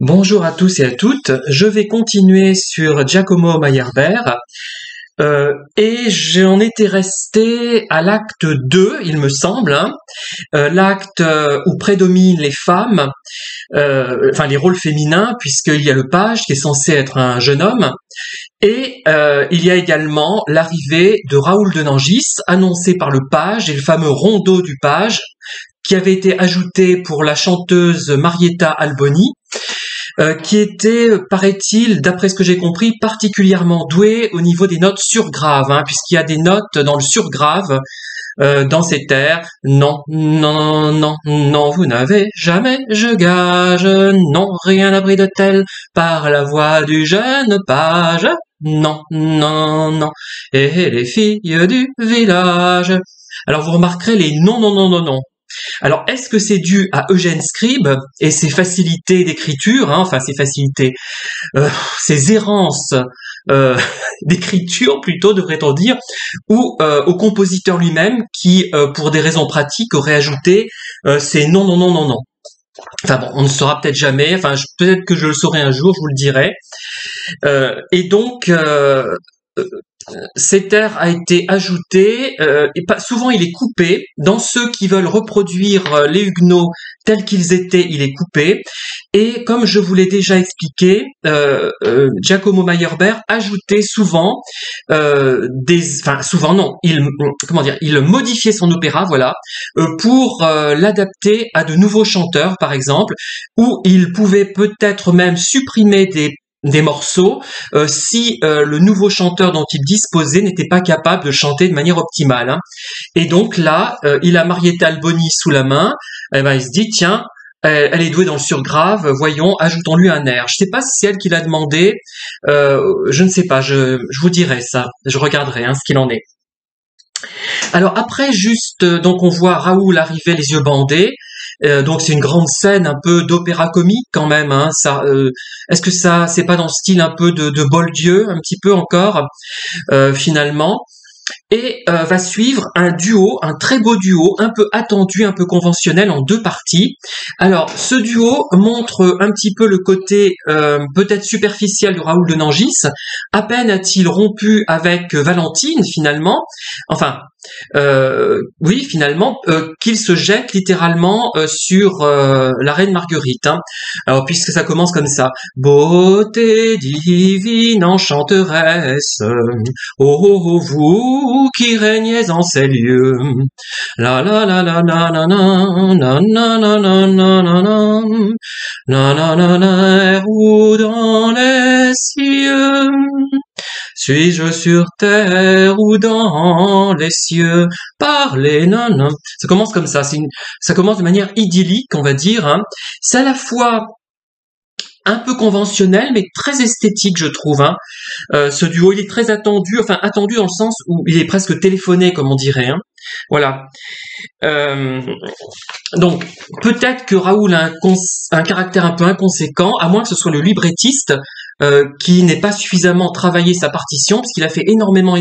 Bonjour à tous et à toutes, je vais continuer sur Giacomo Meyerbeer et j'en étais resté à l'acte 2, il me semble, l'acte où prédominent les femmes, enfin les rôles féminins, puisqu'il y a le page qui est censé être un jeune homme, et il y a également l'arrivée de Raoul de Nangis, annoncé par le page, et le fameux rondeau du page, qui avait été ajouté pour la chanteuse Marietta Alboni, qui était, paraît-il, d'après ce que j'ai compris, particulièrement doué au niveau des notes surgraves, puisqu'il y a des notes dans le surgrave dans cet air. Non, non, non, non, vous n'avez jamais, je gage, non, rien appris de tel par la voix du jeune page. Non, non, non, et les filles du village. Alors vous remarquerez les non, non, non, non, non. Alors, est-ce que c'est dû à Eugène Scribe et ses facilités d'écriture, enfin ses facilités, ses errances d'écriture plutôt, devrait-on dire, ou au compositeur lui-même qui, pour des raisons pratiques, aurait ajouté ces non, non, non, non, non. Enfin bon, on ne saura peut-être jamais, enfin peut-être que je le saurai un jour, je vous le dirai. Et donc, cet air a été ajouté, et pas, souvent il est coupé. Dans ceux qui veulent reproduire les Huguenots tels qu'ils étaient, il est coupé. Et comme je vous l'ai déjà expliqué, Giacomo Meyerbeer ajoutait souvent souvent non, il modifiait son opéra, voilà, pour l'adapter à de nouveaux chanteurs, par exemple, ou il pouvait peut-être même supprimer des morceaux si le nouveau chanteur dont il disposait n'était pas capable de chanter de manière optimale. Et donc là, il a Marietta Alboni sous la main, et ben il se dit tiens, elle est douée dans le surgrave, voyons, ajoutons-lui un air. Je sais pas si c'est elle qui l'a demandé, je ne sais pas, je vous dirai ça, je regarderai ce qu'il en est. Alors après, juste, donc on voit Raoul arriver les yeux bandés. Donc c'est une grande scène un peu d'opéra comique quand même. Ça, est-ce que ça, c'est pas dans le style un peu de Boldieu, un petit peu encore finalement? Et va suivre un duo, un très beau duo, un peu attendu, un peu conventionnel en deux parties. Alors, ce duo montre un petit peu le côté peut-être superficiel de Raoul de Nangis. À peine a-t-il rompu avec Valentine, finalement. Enfin, oui, finalement, qu'il se jette littéralement sur la reine Marguerite. Alors, puisque ça commence comme ça. Beauté divine, enchanteresse, oh, vous qui régnez en ces lieux. La la la la la la la la la la la la la la la la la ou dans les cieux. Suis-je sur terre ou dans les cieux? Parlez, non, non. Ça commence comme ça. Ça commence de manière idyllique, on va dire. C'est à la fois un peu conventionnel, mais très esthétique, je trouve. Ce duo, il est très attendu, enfin attendu dans le sens où il est presque téléphoné, comme on dirait. Voilà. Donc, peut-être que Raoul a un caractère un peu inconséquent, à moins que ce soit le librettiste qui n'ait pas suffisamment travaillé sa partition, parce qu'il a fait énormément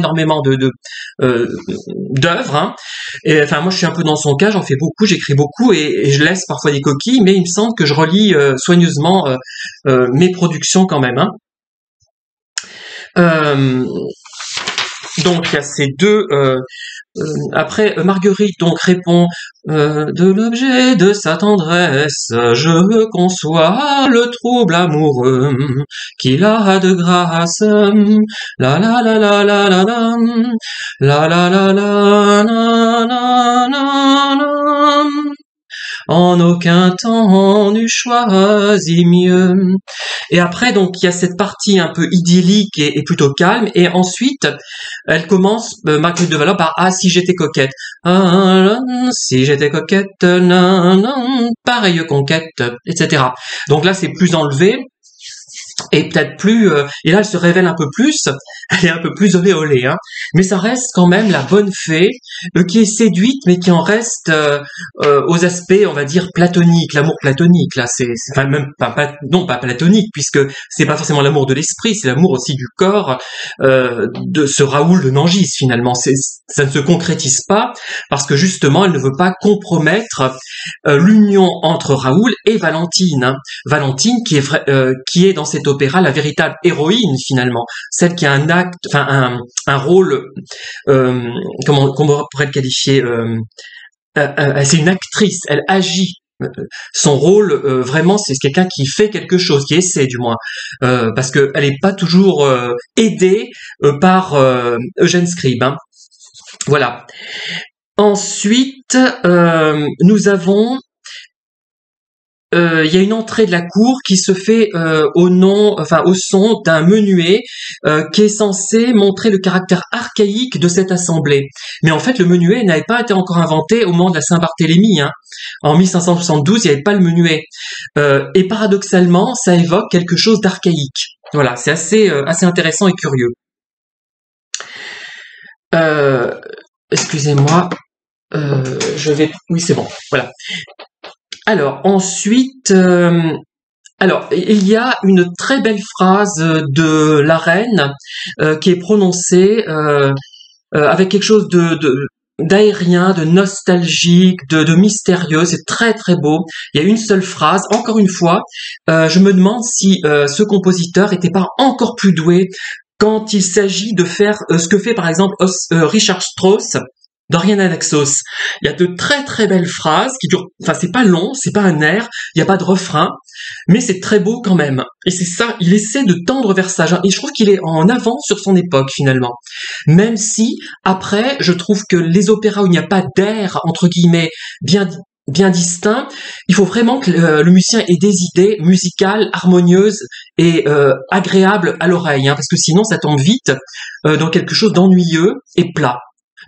d'œuvres. Et enfin, moi, je suis un peu dans son cas, j'en fais beaucoup, j'écris beaucoup, et je laisse parfois des coquilles, mais il me semble que je relis soigneusement mes productions quand même. Donc, il y a ces deux. Après, Marguerite donc répond de l'objet de sa tendresse, je conçois le trouble amoureux qu'il a de grâce. La la la la la la la la la la la la la la. En aucun temps n'eût choisi mieux. Et après, donc, il y a cette partie un peu idyllique et plutôt calme. Et ensuite, elle commence, Marguerite de Valois, par « Ah, si j'étais coquette. Ah, si j'étais coquette, pareille conquête, etc. » Donc là, c'est plus enlevé. et peut-être plus, et là elle se révèle un peu plus, elle est un peu plus olé olé, hein, mais ça reste quand même la bonne fée qui est séduite, mais qui en reste aux aspects, on va dire, platoniques, l'amour platonique, là, c'est enfin même non pas platonique, puisque c'est pas forcément l'amour de l'esprit, c'est l'amour aussi du corps de ce Raoul de Nangis, finalement, ça ne se concrétise pas, parce que justement elle ne veut pas compromettre l'union entre Raoul et Valentine, hein. Valentine qui est dans cet opéra la véritable héroïne finalement, celle qui a un acte, enfin un rôle, comment on pourrait le qualifier, c'est une actrice, elle agit. Son rôle, vraiment, c'est quelqu'un qui fait quelque chose, qui essaie du moins, parce que elle est pas toujours aidée par Eugène Scribe, hein. Voilà. Ensuite, nous avons il y a une entrée de la cour qui se fait au son d'un menuet qui est censé montrer le caractère archaïque de cette assemblée. Mais en fait, le menuet n'avait pas été encore inventé au moment de la Saint-Barthélemy, hein. En 1572, il n'y avait pas le menuet. Et paradoxalement, ça évoque quelque chose d'archaïque. Voilà, c'est assez intéressant et curieux. Excusez-moi, oui, c'est bon. Voilà. Alors ensuite, il y a une très belle phrase de la reine qui est prononcée avec quelque chose d'aérien, de nostalgique, de mystérieux. C'est très très beau. Il y a une seule phrase. Encore une fois, je me demande si ce compositeur n'était pas encore plus doué quand il s'agit de faire ce que fait par exemple Richard Strauss dans Rien à Naxos. Il y a de très très belles phrases qui durent, enfin c'est pas long, c'est pas un air, il n'y a pas de refrain, mais c'est très beau quand même. Et c'est ça, il essaie de tendre vers ça. Et je trouve qu'il est en avance sur son époque finalement. Même si, après, je trouve que les opéras où il n'y a pas d'air, entre guillemets, bien distinct, il faut vraiment que le musicien ait des idées musicales, harmonieuses et agréables à l'oreille, hein, parce que sinon ça tombe vite dans quelque chose d'ennuyeux et plat.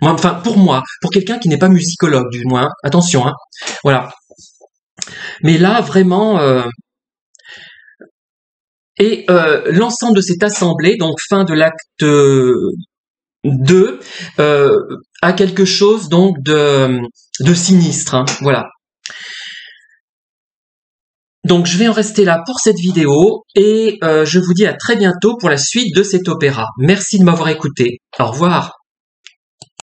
Enfin, pour moi, pour quelqu'un qui n'est pas musicologue, du moins, attention, hein, voilà. Mais là, vraiment, l'ensemble de cette assemblée, donc fin de l'acte 2, a quelque chose donc de sinistre, hein, voilà. Donc je vais en rester là pour cette vidéo et je vous dis à très bientôt pour la suite de cet opéra. Merci de m'avoir écouté. Au revoir.